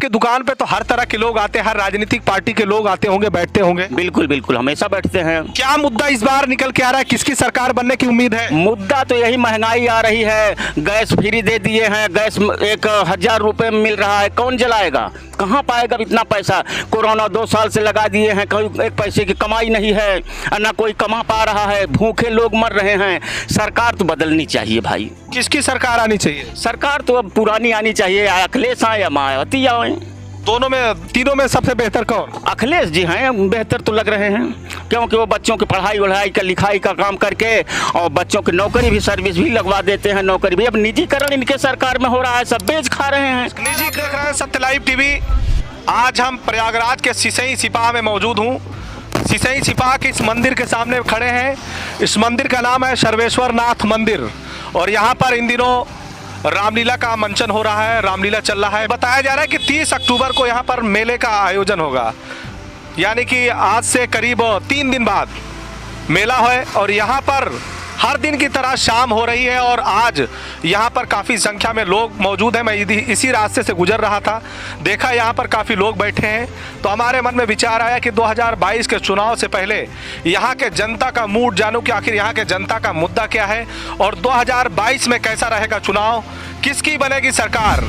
आपके दुकान पे तो हर तरह के लोग आते हैं, हर राजनीतिक पार्टी के लोग आते होंगे, बैठते होंगे। बिल्कुल बिल्कुल, हमेशा बैठते हैं। क्या मुद्दा इस बार निकल के आ रहा है, किसकी सरकार बनने की उम्मीद है? मुद्दा तो यही महंगाई आ रही है, गैस फ्री दे दिए हैं, गैस 1000 रुपये में मिल रहा है, कौन जलाएगा, कहाँ पाएगा इतना पैसा? कोरोना 2 साल से लगा दिए हैं, कोई एक पैसे की कमाई नहीं है, ना कोई कमा पा रहा है, भूखे लोग मर रहे हैं। सरकार तो बदलनी चाहिए भाई। किसकी सरकार आनी चाहिए? सरकार तो अब पुरानी आनी चाहिए, अखिलेश आए या मायावती आए, दोनों में, तीनों में सबसे बेहतर कौन? अखिलेश जी हैं, बेहतर तो लग रहे हैं, क्योंकि वो बच्चों की पढ़ाई वढ़ाई का लिखाई का काम करके और बच्चों की नौकरी भी, सर्विस भी लगवा देते हैं। नौकरी भी अब निजीकरण इनके सरकार में हो रहा है, सब बेच खा रहे हैं। निजी देख रहे हैं सत्य लाइव टीवी। आज हम प्रयागराज के सिसई सिपाह में मौजूद हूँ। सिसई सिपाह के इस मंदिर के सामने खड़े हैं। इस मंदिर का नाम है सर्वेश्वर नाथ मंदिर और यहाँ पर इन दिनों रामलीला का मंचन हो रहा है, रामलीला चल रहा है। बताया जा रहा है कि 30 अक्टूबर को यहाँ पर मेले का आयोजन होगा, यानी कि आज से करीब 3 दिन बाद मेला है और यहाँ पर हर दिन की तरह शाम हो रही है और आज यहाँ पर काफ़ी संख्या में लोग मौजूद हैं। मैं इसी रास्ते से गुजर रहा था, देखा यहाँ पर काफ़ी लोग बैठे हैं, तो हमारे मन में विचार आया कि 2022 के चुनाव से पहले यहाँ के जनता का मूड जानूं कि आखिर यहाँ के जनता का मुद्दा क्या है और 2022 में कैसा रहेगा चुनाव, किसकी बनेगी सरकार,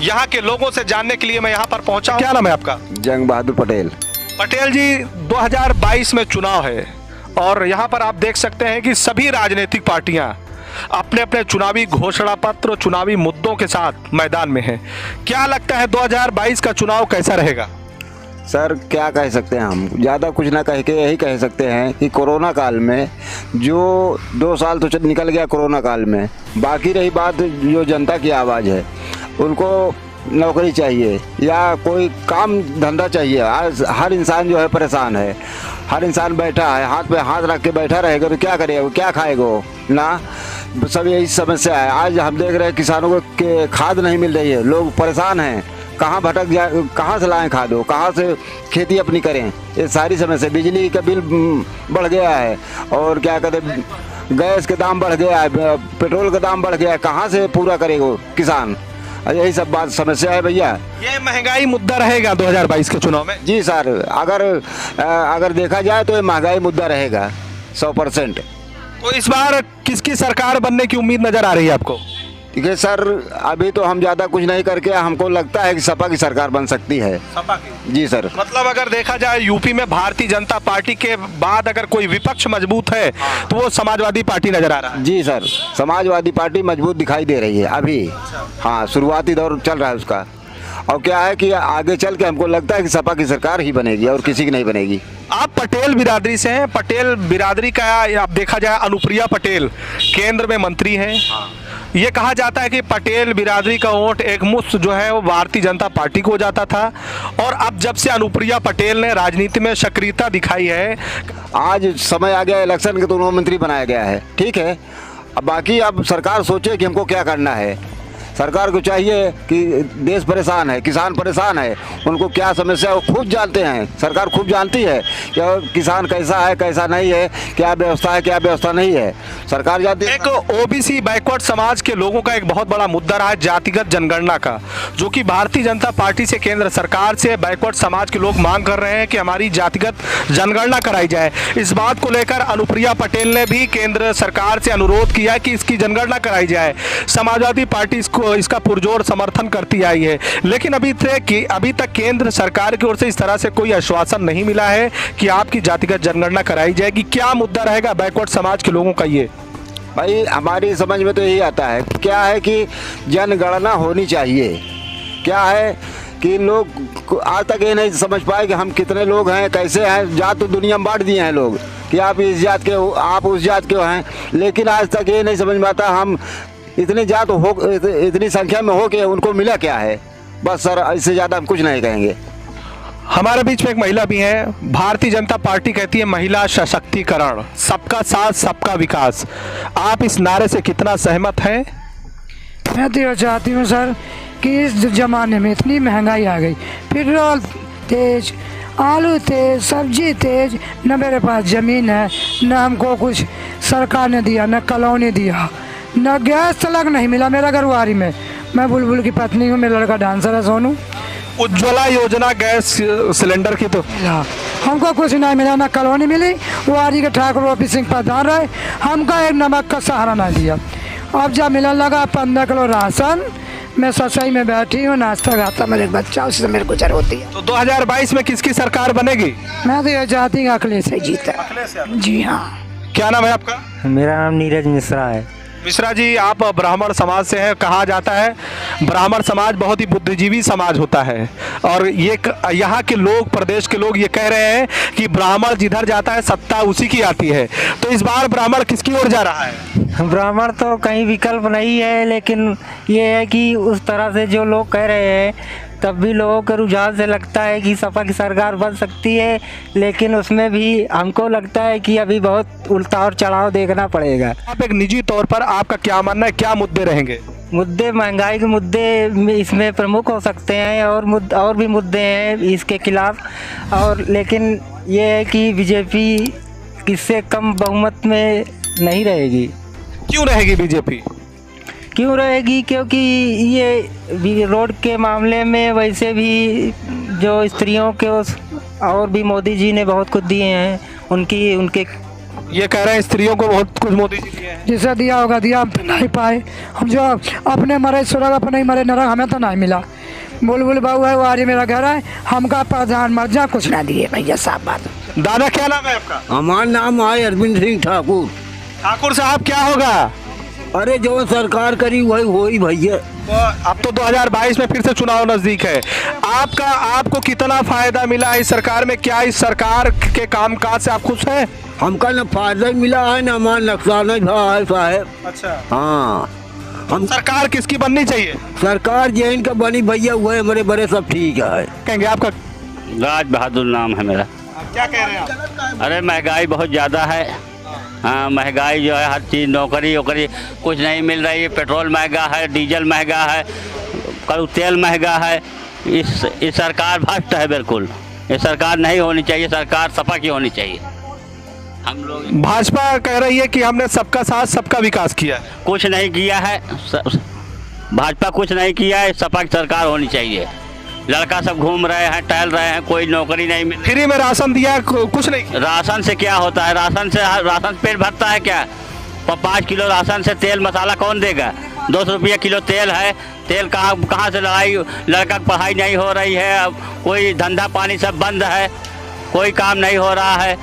यहाँ के लोगों से जानने के लिए मैं यहाँ पर पहुँचा। क्या नाम है आपका? जंग बहादुर पटेल। पटेल जी, 2022 में चुनाव है और यहाँ पर आप देख सकते हैं कि सभी राजनीतिक पार्टियां अपने अपने चुनावी घोषणा पत्र, चुनावी मुद्दों के साथ मैदान में हैं। क्या लगता है 2022 का चुनाव कैसा रहेगा? सर क्या कह सकते हैं, हम ज़्यादा कुछ ना कह के यही कह सकते हैं कि कोरोना काल में जो 2 साल तो निकल गया कोरोना काल में, बाकी रही बात जो जनता की आवाज़ है, उनको नौकरी चाहिए या कोई काम धंधा चाहिए। आज हर इंसान जो है परेशान है, हर इंसान बैठा है, हाथ पे हाथ रख के बैठा रहेगा तो क्या करेगा, क्या खाएगा ना, सब यही समस्या है। आज हम देख रहे हैं किसानों को खाद नहीं मिल रही है, लोग परेशान हैं, कहाँ भटक जाए, कहाँ से लाएं खाद, कहाँ से खेती अपनी करें, ये सारी समस्या। बिजली का बिल बढ़ गया है और क्या कहते, गैस के दाम बढ़ गया है, पेट्रोल का दाम बढ़ गया है, कहाँ से पूरा करेगा किसान, यही सब बात समस्या है भैया। ये महंगाई मुद्दा रहेगा 2022 के चुनाव में? जी सर, अगर देखा जाए तो ये महंगाई मुद्दा रहेगा 100%। तो इस बार किसकी सरकार बनने की उम्मीद नजर आ रही है आपको? ठीक है सर, अभी तो हम ज़्यादा कुछ नहीं करके हमको लगता है कि सपा की सरकार बन सकती है। सपा की? जी सर। मतलब अगर देखा जाए यूपी में भारतीय जनता पार्टी के बाद अगर कोई विपक्ष मजबूत है तो वो समाजवादी पार्टी नजर आ रहा है। जी सर, समाजवादी पार्टी मजबूत दिखाई दे रही है अभी। हाँ, शुरुआती दौर चल रहा है उसका। और क्या है कि आगे चल के हमको लगता है कि सपा की सरकार ही बनेगी और किसी की नहीं बनेगी। आप पटेल बिरादरी से हैं, पटेल बिरादरी का आप देखा जाए अनुप्रिया पटेल केंद्र में मंत्री हैं। ये कहा जाता है कि पटेल बिरादरी का वोट एक मुश्त जो है वो भारतीय जनता पार्टी को जाता था और अब जब से अनुप्रिया पटेल ने राजनीति में सक्रियता दिखाई है, आज समय आ गया इलेक्शन के, तो उन्होंने मंत्री बनाया गया है। ठीक है, अब बाकी अब सरकार सोचे कि हमको क्या करना है। सरकार को चाहिए कि देश परेशान है, किसान परेशान है, उनको क्या समस्या है वो खुद जानते हैं, सरकार खुद जानती है कि किसान कैसा है कैसा नहीं है, क्या व्यवस्था है क्या व्यवस्था नहीं है, सरकार जानती है। एक ओबीसी बैकवर्ड समाज के लोगों का एक बहुत बड़ा मुद्दा रहा है जातिगत जनगणना का, जो कि भारतीय जनता पार्टी से, केंद्र सरकार से बैकवर्ड समाज के लोग मांग कर रहे हैं कि हमारी जातिगत जनगणना कराई जाए। इस बात को लेकर अनुप्रिया पटेल ने भी केंद्र सरकार से अनुरोध किया कि इसकी जनगणना कराई जाए। समाजवादी पार्टी इसका पुरजोर समर्थन करती आई है, लेकिन अभी तक केंद्र सरकार की ओर से इस तरह से कोई आश्वासन नहीं मिला है कि आपकी जातिगत जनगणना कराई जाएगी। क्या मुद्दा रहेगा बैकवर्ड समाज के लोगों का? ये भाई हमारी समझ में तो यही आता है, क्या है कि जनगणना होनी चाहिए। क्या है कि लोग आज तक ये नहीं समझ पाए कि हम कितने लोग हैं, कैसे हैं। जात तो दुनिया में बांट दिए हैं लोग कि आप इस जात के हो, आप उस जात के हैं, लेकिन आज तक ये नहीं समझ में आता हम इतनी जात हो, इतनी संख्या में हो के उनको मिला क्या है। बस सर, इससे ज़्यादा हम कुछ नहीं कहेंगे। हमारे बीच में एक महिला भी है। भारतीय जनता पार्टी कहती है महिला सशक्तिकरण, सबका साथ सबका विकास। आप इस नारे से कितना सहमत हैं? मैं तो ये चाहती हूँ सर कि इस ज़माने में इतनी महंगाई आ गई, पेट्रोल तेज, आलू तेज, सब्जी तेज, न मेरे पास ज़मीन है, न हमको कुछ सरकार ने दिया, न कॉलोनी दिया, न गैस तलक नहीं मिला मेरा घरवारी में। मैं बुलबुल की पत्नी हूँ, मेरा लड़का डांसर है सोनू। उज्ज्वला योजना गैस सिलेंडर की तो मिला हमको कुछ नहीं मिला, ना कॉलोनी मिली। वारी के ठाकुर ओपी सिंह प्रधान रहे, हमको एक नमक का सहारा नहीं दिया। अब जब मिलने लगा 15 किलो राशन, मैं ससई में बैठी हूँ, नाश्ता खाता मेरे बच्चा, उससे मेरे गुजर होती है। तो 2022 में किसकी सरकार बनेगी? मैं तो ये चाहती हूँ अखिलेश से जीता। जी हाँ। क्या नाम है आपका? मेरा नाम नीरज मिश्रा है। मिश्रा जी, आप ब्राह्मण समाज से हैं। कहा जाता है ब्राह्मण समाज बहुत ही बुद्धिजीवी समाज होता है, और ये यहाँ के लोग, प्रदेश के लोग ये कह रहे हैं कि ब्राह्मण जिधर जाता है सत्ता उसी की आती है। तो इस बार ब्राह्मण किसकी ओर जा रहा है? ब्राह्मण तो कहीं विकल्प नहीं है, लेकिन ये है कि उस तरह से जो लोग कह रहे हैं, तब भी लोगों के रुझान से लगता है कि सपा की सरकार बन सकती है, लेकिन उसमें भी हमको लगता है कि अभी बहुत उतार चढ़ाव देखना पड़ेगा। आप एक निजी तौर पर आपका क्या मानना है, क्या मुद्दे रहेंगे? मुद्दे, महंगाई के मुद्दे इसमें प्रमुख हो सकते हैं, और भी मुद्दे हैं इसके खिलाफ। और लेकिन ये है कि बीजेपी इससे कम बहुमत में नहीं रहेगी। क्यों रहेगी बीजेपी? क्यों रहेगी? क्योंकि ये रोड के मामले में वैसे भी जो स्त्रियों के और भी मोदी जी ने बहुत कुछ दिए हैं, उनके ये कह रहे हैं स्त्रियों को बहुत कुछ मोदी जी दिए हैं। जिसे दिया होगा दिया, हम तो नहीं पाए। हम जो अपने मरे स्वर्ग, अपने मरे नरक, हमें तो नहीं मिला। बुलबुल बाबू है, वो आज मेरा घर है, हमका प्रधान मर जा कुछ ना दिए भैया, साफ बात। दादा, क्या नाम है आपका? हमारा नाम है अरविंद सिंह ठाकुर। ठाकुर साहब, क्या होगा? अरे जो सरकार करी वही होई भैया। तो अब तो 2022 में फिर से चुनाव नजदीक है। आपको कितना फायदा मिला इस सरकार में? क्या इस सरकार के कामकाज से आप खुश हैं? हमका न फायदा मिला है, न हमारा नुकसान है साहब। अच्छा, हाँ, हम सरकार किसकी बननी चाहिए? सरकार जैन का बनी भैया, हुए हमारे बड़े सब ठीक है। कहेंगे आपका? राज बहादुर नाम है मेरा। क्या कह रहे हैं आप? अरे महंगाई बहुत ज़्यादा है। हाँ, महंगाई जो है, हर चीज़, नौकरी वोकरी कुछ नहीं मिल रही है। पेट्रोल महंगा है, डीजल महंगा है, कल तेल महंगा है। इस सरकार भ्रष्ट है बिल्कुल। ये सरकार नहीं होनी चाहिए, सरकार सपा की होनी चाहिए। हम लोग भाजपा कह रही है कि हमने सबका साथ सबका विकास किया है। कुछ नहीं किया है, भाजपा कुछ नहीं किया है। सपा की सरकार होनी चाहिए। लड़का सब घूम रहे हैं, टहल रहे हैं, कोई नौकरी नहीं मिल। फ्री में राशन दिया, कुछ नहीं। राशन से क्या होता है? राशन पेट भरता है क्या? 5 किलो राशन से तेल मसाला कौन देगा? 200 रुपये किलो तेल है। तेल कहाँ से लड़ाई? लड़का की पढ़ाई नहीं हो रही है, अब कोई धंधा पानी सब बंद है, कोई काम नहीं हो रहा है।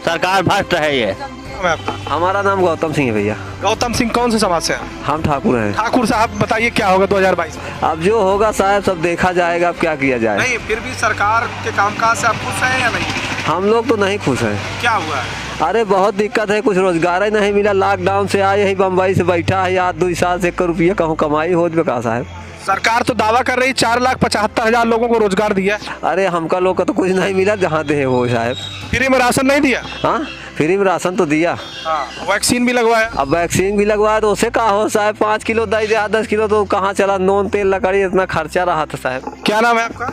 सरकार भ्रष्ट है ये। हमारा नाम गौतम सिंह है भैया। गौतम सिंह कौन से समाज से हैं? हम ठाकुर हैं। ठाकुर साहब, बताइए क्या होगा 2022 में? अब जो होगा साहब सब देखा जाएगा, अब क्या किया जाए। नहीं, फिर भी सरकार के कामकाज से आप खुश हैं या नहीं? हम लोग तो नहीं खुश हैं। क्या हुआ है? अरे बहुत दिक्कत है, कुछ रोजगार ही नहीं मिला। लॉकडाउन से आए यही बम्बई से बैठा है, यार 2 साल से 1 रुपया कहूँ कमाई हो कहा साहब। सरकार तो दावा कर रही 4,75,000 लोगों को रोजगार दिया। अरे हमका लोग का तो कुछ नहीं मिला, जहाँ दे वो साहब। फ्री में राशन नहीं दिया? हाँ, फ्री में राशन तो दिया। वैक्सीन भी लगवाया? अब वैक्सीन भी लगवाया, तो उसे कहा हो साहब 5 किलो दे दिया, 10 किलो तो कहाँ चला। नून तेल लकड़ी इतना खर्चा रहा था साहब। क्या नाम है आपका?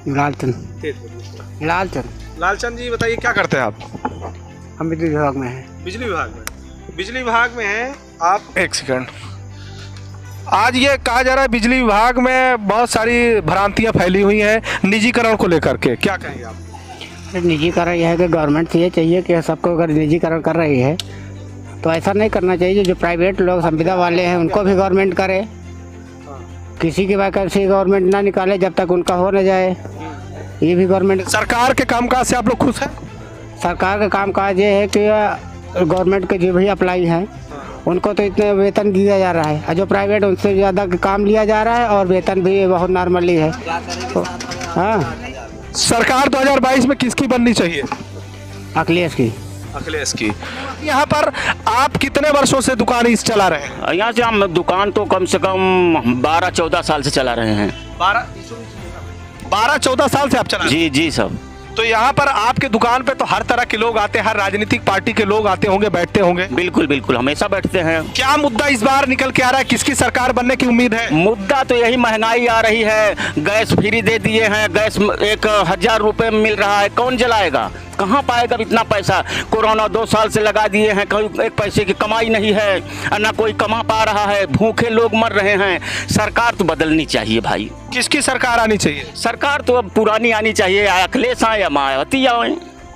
लालचंद। लालचंद जी, बताइए क्या करते हैं आप? हम बिजली विभाग में हैं। बिजली विभाग में? बिजली विभाग में हैं आप? एक सेकंड। आज ये कहा जा रहा है बिजली विभाग में बहुत सारी भ्रांतियां फैली हुई हैं निजीकरण को लेकर के, क्या कहेंगे आप? निजीकरण यह है कि गवर्नमेंट से ये चाहिए कि सबको अगर निजीकरण कर रही है तो ऐसा नहीं करना चाहिए। जो प्राइवेट लोग संविदा वाले हैं उनको भी गवर्नमेंट करे, किसी की वैकेंसी गवर्नमेंट ना निकाले जब तक उनका हो न जाए। ये भी गवर्नमेंट। सरकार के कामकाज से आप लोग खुश हैं? सरकार का कामकाज ये है कि गवर्नमेंट के जो भी अप्लाई हैं उनको तो इतने वेतन दिया जा रहा है, और जो प्राइवेट उनसे ज़्यादा काम लिया जा रहा है, और वेतन भी बहुत नॉर्मली है। तो हाँ, सरकार 2022 में किसकी बननी चाहिए? अखिलेश की। अखिलेश की। यहाँ पर आप कितने वर्षों से दुकान इस चला रहे हैं? यहाँ से हम दुकान तो कम से कम 12-14 साल से चला रहे हैं। 12-14 साल से आप चला रहे हैं? जी सब। तो यहाँ पर आपके दुकान पे तो हर तरह के लोग आते हैं, हर राजनीतिक पार्टी के लोग आते होंगे, बैठते होंगे? बिल्कुल हमेशा बैठते हैं। क्या मुद्दा इस बार निकल के आ रहा है? किसकी सरकार बनने की उम्मीद है? मुद्दा तो यही महंगाई आ रही है, गैस फ्री दे दिए हैं, गैस 1000 रुपये में मिल रहा है, कौन जलाएगा? कहाँ पाएगा इतना पैसा? कोरोना 2 साल से लगा दिए हैं, कोई एक पैसे की कमाई नहीं है, ना कोई कमा पा रहा है, भूखे लोग मर रहे हैं। सरकार तो बदलनी चाहिए भाई। किसकी सरकार आनी चाहिए? सरकार तो अब पुरानी आनी चाहिए, या अखिलेश आए या मायावती आए।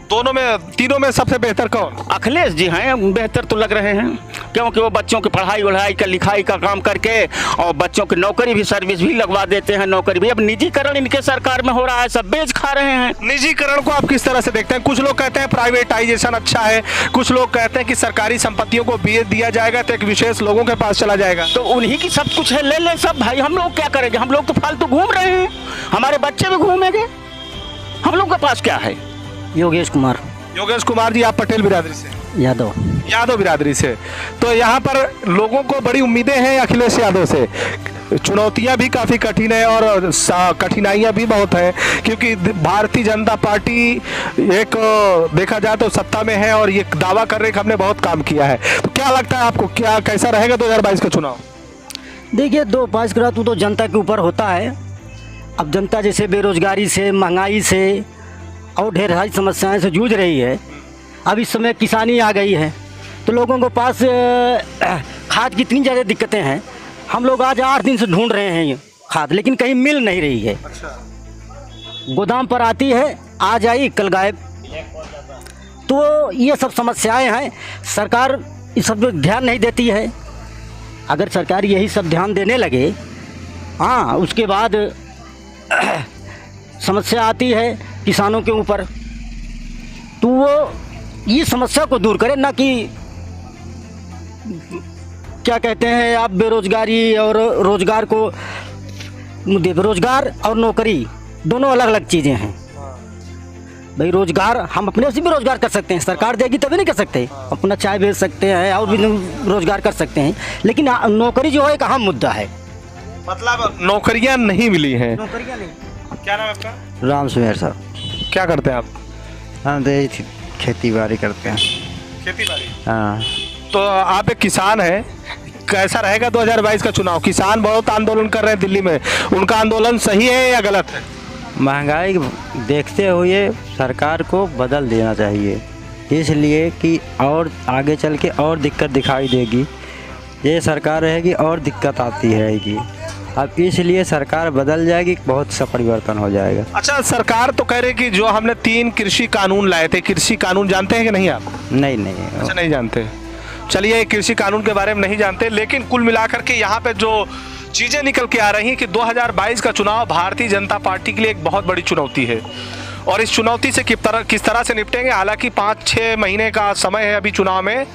दोनों में, तीनों में सबसे बेहतर कौन? अखिलेश जी हैं, बेहतर तो लग रहे हैं, क्योंकि वो बच्चों की पढ़ाई वढ़ाई का लिखाई का काम करके और बच्चों की नौकरी भी, सर्विस भी लगवा देते हैं। नौकरी भी अब निजीकरण इनके सरकार में हो रहा है, सब बेच खा रहे हैं। निजीकरण को आप किस तरह से देखते हैं? कुछ लोग कहते हैं प्राइवेटाइजेशन अच्छा है, कुछ लोग कहते हैं कि सरकारी संपत्तियों को बेच दिया जाएगा तो एक विशेष लोगों के पास चला जाएगा। तो उन्हीं की सब कुछ है, ले ले सब भाई। हम लोग क्या करेंगे? हम लोग तो फालतू घूम रहे हैं, हमारे बच्चे भी घूमेंगे, हम लोग के पास क्या है? योगेश कुमार योगेश कुमार जी, आप पटेल बिरादरी से? यादव बिरादरी से। तो यहाँ पर लोगों को बड़ी उम्मीदें हैं अखिलेश यादव से। चुनौतियां भी काफ़ी कठिन है और कठिनाइयां भी बहुत है, क्योंकि भारतीय जनता पार्टी एक देखा जाए तो सत्ता में है और ये दावा कर रहे कि हमने बहुत काम किया है। तो क्या लगता है आपको, क्या कैसा रहेगा 2022 का चुनाव? देखिए, 2-5 का तो जनता के ऊपर होता है। अब जनता जैसे बेरोजगारी से, महंगाई से और ढेर सारी समस्याएं से जूझ रही है। अब इस समय किसानी आ गई है तो लोगों को पास खाद की इतनी ज़्यादा दिक्कतें हैं। हम लोग आज 8 दिन से ढूंढ रहे हैं ये खाद, लेकिन कहीं मिल नहीं रही है। गोदाम पर आती है, आज आई कल गायब। तो ये सब समस्याएं हैं, सरकार इस सब पे ध्यान नहीं देती है। अगर सरकार यही सब ध्यान देने लगे, हाँ, उसके बाद समस्या आती है किसानों के ऊपर, तो वो ये समस्या को दूर करे, ना कि क्या कहते हैं आप, बेरोजगारी और रोजगार को। रोजगार और नौकरी दोनों अलग अलग चीज़ें हैं भाई। रोजगार हम अपने से भी रोजगार कर सकते हैं, सरकार देगी तभी नहीं कर सकते। अपना चाय बेच सकते हैं और भी रोजगार कर सकते हैं, लेकिन नौकरी जो है एक अहम मुद्दा है। मतलब नौकरियां नहीं मिली हैं। नौकरियां नहीं। क्या नाम है आपका? राम सुमेर साहब। क्या करते हैं आप? हम तो खेती बाड़ी करते हैं। खेती बाड़ी? हाँ। तो आप एक किसान हैं, कैसा रहेगा 2022 का चुनाव? किसान बहुत आंदोलन कर रहे हैं दिल्ली में, उनका आंदोलन सही है या गलत है? महंगाई देखते हुए सरकार को बदल देना चाहिए, इसलिए कि और आगे चल के और दिक्कत दिखाई देगी। ये सरकार रहेगी और दिक्कत आती रहेगी। अब इसलिए सरकार बदल जाएगी, बहुत सा परिवर्तन हो जाएगा। अच्छा, सरकार तो कह रही कि जो हमने 3 कृषि कानून लाए थे, कृषि कानून जानते हैं कि नहीं आप? नहीं। अच्छा, नहीं जानते। चलिए, कृषि कानून के बारे में नहीं जानते, लेकिन कुल मिलाकर के यहाँ पे जो चीज़ें निकल के आ रही हैं कि 2022 का चुनाव भारतीय जनता पार्टी के लिए एक बहुत बड़ी चुनौती है। और इस चुनौती से किस तरह से निपटेंगे, हालांकि 5-6 महीने का समय है अभी चुनाव में।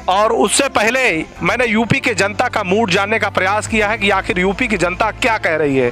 और उससे पहले मैंने यूपी के जनता का मूड जानने का प्रयास किया है कि आखिर यूपी की जनता क्या कह रही है।